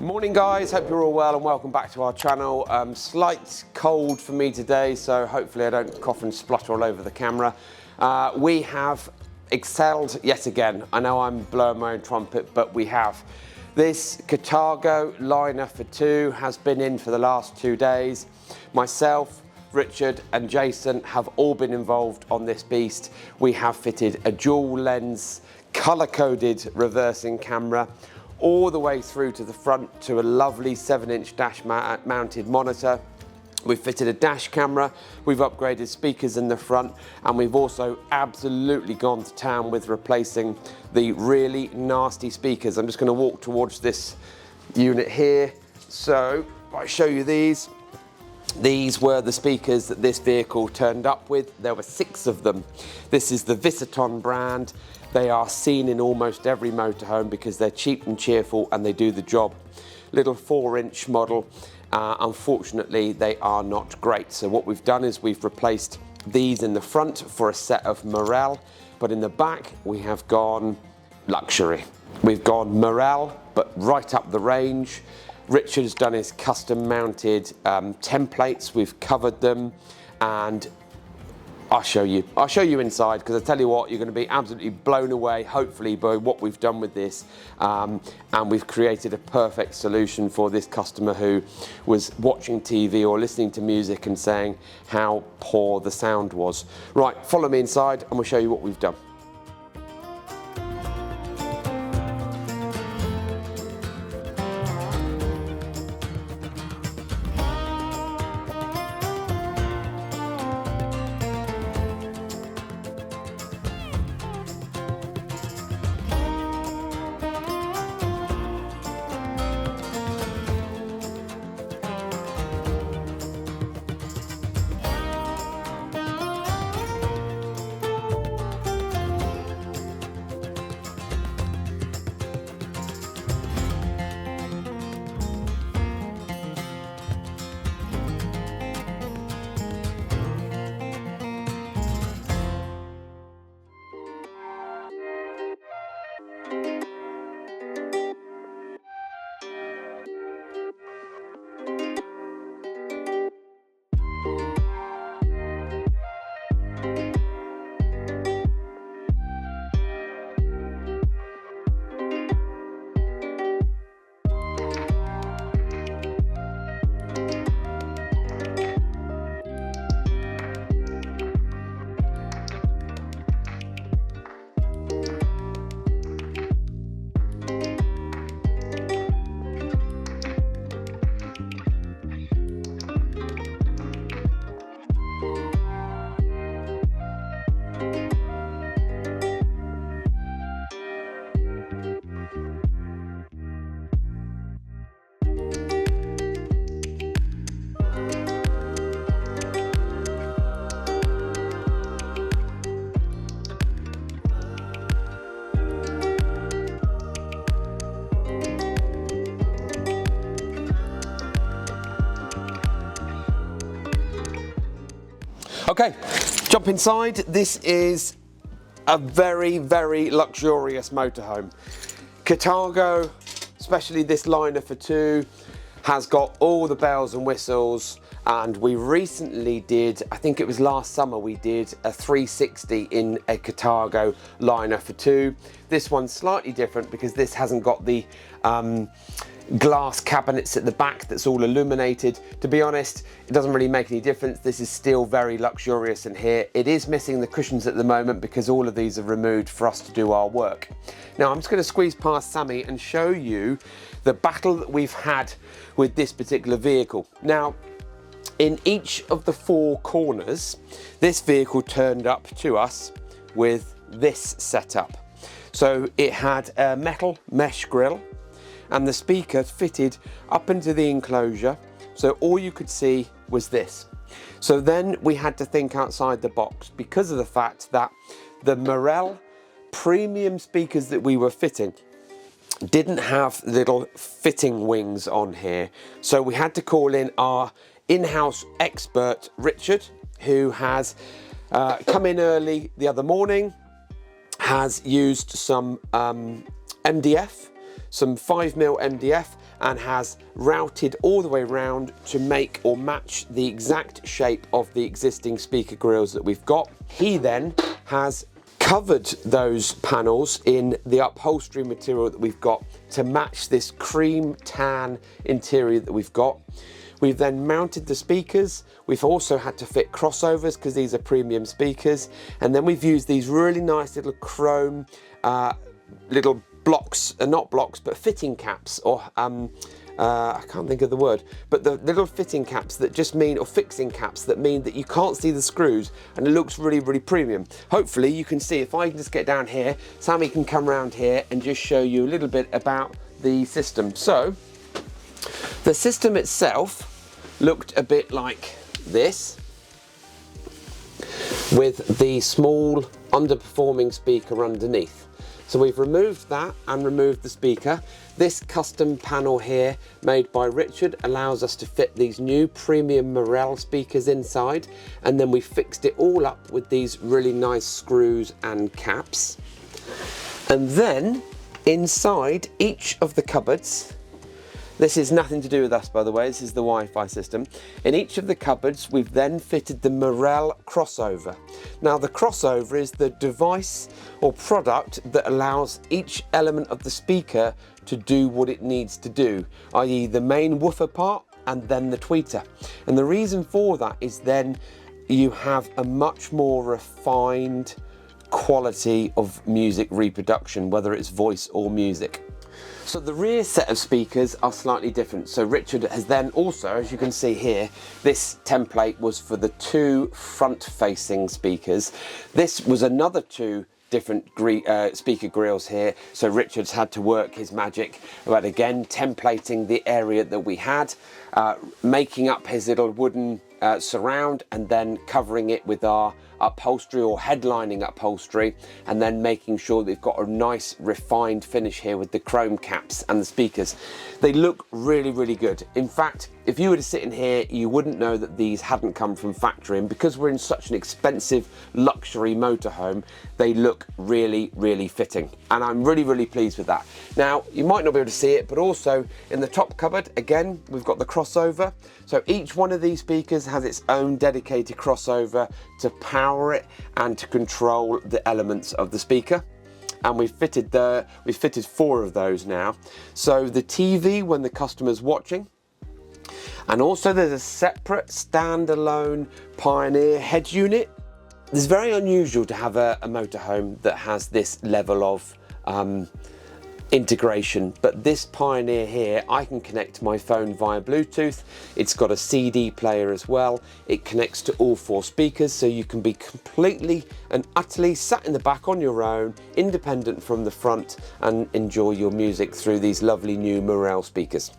Morning guys, hope you're all well and welcome back to our channel. Slight cold for me today, so hopefully I don't cough and splutter all over the camera. We have excelled yet again. I know I'm blowing my own trumpet, but we have. This Carthago liner for two has been in for the last 2 days. Myself, Richard and Jason have all been involved on this beast. We have fitted a dual lens, colour-coded reversing camera, all the way through to the front to a lovely 7-inch dash mounted monitor. We've fitted a dash camera, we've upgraded speakers in the front, and we've also absolutely gone to town with replacing the really nasty speakers. I'm just going to walk towards this unit here. So I show you these. These were the speakers that this vehicle turned up with. There were 6 of them. This is the Visiton brand. They are seen in almost every motorhome because they're cheap and cheerful and they do the job. Little 4-inch model. Unfortunately, they are not great. So what we've done is we've replaced these in the front for a set of Morel, but in the back we have gone luxury. We've gone Morel, but right up the range. Richard has done his custom mounted templates. We've covered them, and I'll show you inside, because I tell you what, you're going to be absolutely blown away, hopefully, by what we've done with this. And we've created a perfect solution for this customer who was watching TV or listening to music and saying how poor the sound was. Right, follow me inside and we'll show you what we've done. Okay, jump inside. This is a very, very luxurious motorhome. Carthago, especially this liner for two, has got all the bells and whistles, and we recently did, I think it was last summer, we did a 360 in a Carthago liner for two. This one's slightly different because this hasn't got the glass cabinets at the back that's all illuminated. To be honest, it doesn't really make any difference. This is still very luxurious in here. It is missing the cushions at the moment because all of these are removed for us to do our work. Now I'm just going to squeeze past Sammy and show you the battle that we've had with this particular vehicle. Now, in each of the 4 corners, this vehicle turned up to us with this setup. So it had a metal mesh grille, and the speaker fitted up into the enclosure, so all you could see was this. So then we had to think outside the box because of the fact that the Morel premium speakers that we were fitting didn't have little fitting wings on here. So we had to call in our in-house expert, Richard, who has come in early the other morning, has used some MDF some 5mm MDF and has routed all the way around to make or match the exact shape of the existing speaker grills that we've got. He then has covered those panels in the upholstery material that we've got to match this cream tan interior that we've got. We've then mounted the speakers. We've also had to fit crossovers because these are premium speakers. And then we've used these really nice little chrome little blocks, not blocks, but fitting caps, or I can't think of the word, but the little fitting caps that just mean, or fixing caps that mean that you can't see the screws and it looks really, really premium. Hopefully you can see, if I can just get down here, Sammy can come around here and just show you a little bit about the system. So, the system itself looked a bit like this, with the small underperforming speaker underneath. So we've removed that and removed the speaker. This custom panel here, made by Richard, allows us to fit these new premium Morel speakers inside, and then we fixed it all up with these really nice screws and caps. And then inside each of the cupboards, this is nothing to do with us, by the way, this is the Wi-Fi system. In each of the cupboards, we've then fitted the Morel crossover. Now, the crossover is the device or product that allows each element of the speaker to do what it needs to do, i.e. the main woofer part and then the tweeter. And the reason for that is then you have a much more refined quality of music reproduction, whether it's voice or music. So the rear set of speakers are slightly different. So Richard has then also, as you can see here, this template was for the two front-facing speakers. This was another two different speaker grills here. So Richard's had to work his magic about, again, templating the area that we had, making up his little wooden surround and then covering it with our upholstery or headlining upholstery, and then making sure they've got a nice refined finish here with the chrome caps and the speakers. They look really, really good. In fact, if you were to sit in here, you wouldn't know that these hadn't come from factory, and because we're in such an expensive luxury motorhome, they look really, really fitting, and I'm really, really pleased with that. Now, you might not be able to see it, but also in the top cupboard, again, we've got the crossover. So each one of these speakers has its own dedicated crossover to power it and to control the elements of the speaker. And we've fitted 4 of those now. So the TV when the customer's watching, and also there's a separate standalone Pioneer head unit. It's very unusual to have a motorhome that has this level of integration, but this Pioneer here, I can connect my phone via Bluetooth. It's got a CD player as well. It connects to all 4 speakers, so you can be completely and utterly sat in the back on your own, independent from the front, and enjoy your music through these lovely new Morel speakers.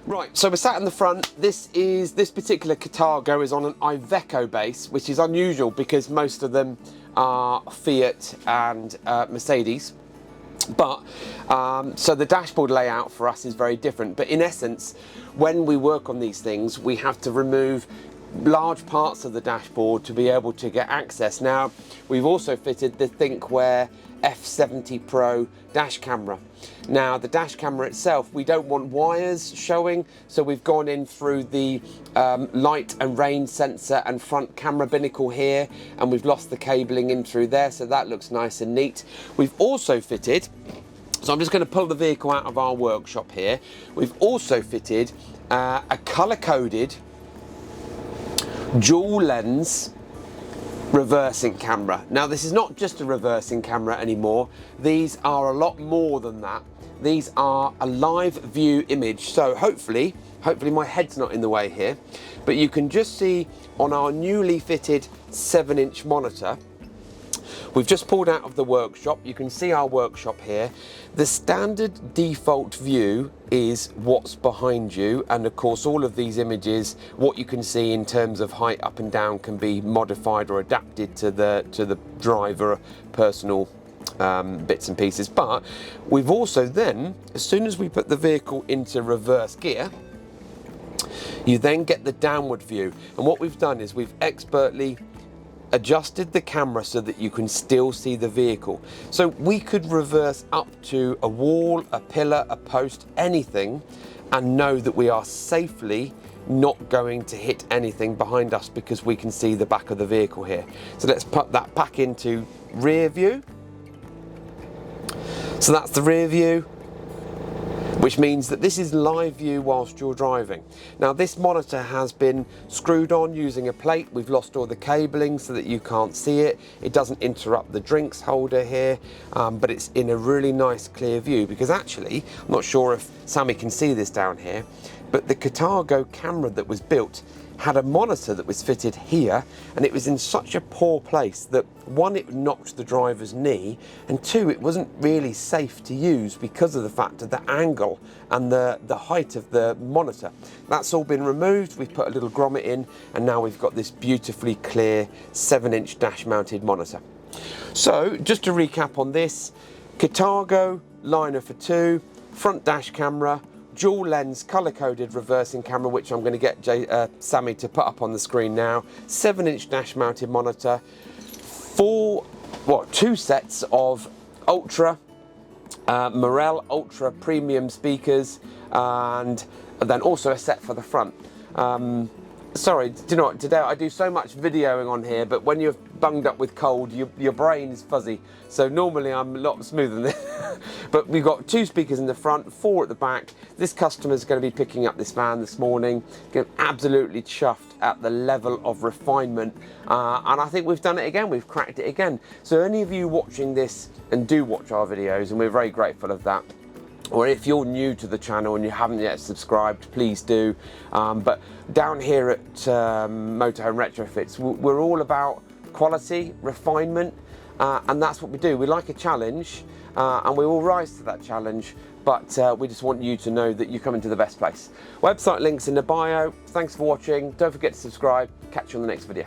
Right, so we're sat in the front. This particular Carthago is on an Iveco base, which is unusual because most of them are Fiat and Mercedes. But so the dashboard layout for us is very different. But in essence, when we work on these things, we have to remove large parts of the dashboard to be able to get access. Now, we've also fitted the ThinkWare F70 Pro dash camera. Now, the dash camera itself, we don't want wires showing, so we've gone in through the light and rain sensor and front camera binnacle here, and we've lost the cabling in through there, so that looks nice and neat. We've also fitted, so I'm just going to pull the vehicle out of our workshop here. We've also fitted a color-coded dual lens reversing camera. Now, this is not just a reversing camera anymore. These are a lot more than that. These are a live view image. So hopefully my head's not in the way here, but you can just see on our newly fitted 7-inch monitor. We've just pulled out of the workshop. You can see our workshop here. The standard default view is what's behind you, and of course all of these images, what you can see in terms of height up and down, can be modified or adapted to the driver personal bits and pieces. But we've also then, as soon as we put the vehicle into reverse gear, you then get the downward view. And what we've done is we've expertly adjusted the camera so that you can still see the vehicle. So we could reverse up to a wall, a pillar, a post, anything, and know that we are safely not going to hit anything behind us because we can see the back of the vehicle here. So let's put that back into rear view. So that's the rear view, which means that this is live view whilst you're driving. Now, this monitor has been screwed on using a plate. We've lost all the cabling so that you can't see it. It doesn't interrupt the drinks holder here, but it's in a really nice clear view, because actually, I'm not sure if Sammy can see this down here, but the Carthago camera that was built had a monitor that was fitted here, and it was in such a poor place that, one, it knocked the driver's knee, and two, it wasn't really safe to use because of the fact of the angle and the height of the monitor. That's all been removed. We've put a little grommet in, and now we've got this beautifully clear 7-inch dash mounted monitor. So just to recap on this, Carthago liner for 2, front dash camera, dual lens color-coded reversing camera, which I'm going to get Sammy to put up on the screen now, 7-inch dash mounted monitor, 2 sets of Ultra Morel Ultra premium speakers, and then also a set for the front. Sorry, do you know what, today I do so much videoing on here, but when you're bunged up with cold, your brain is fuzzy. So normally I'm a lot smoother than this. But we've got 2 speakers in the front, 4 at the back. This customer's going to be picking up this van this morning. Absolutely chuffed at the level of refinement. And I think we've done it again, we've cracked it again. So any of you watching this, and do watch our videos, and we're very grateful of that, or if you're new to the channel and you haven't yet subscribed, please do. But down here at Motorhome Retrofits, we're all about quality, refinement, and that's what we do. We like a challenge, and we will rise to that challenge, but we just want you to know that you come into the best place. Website links in the bio. Thanks for watching. Don't forget to subscribe. Catch you on the next video.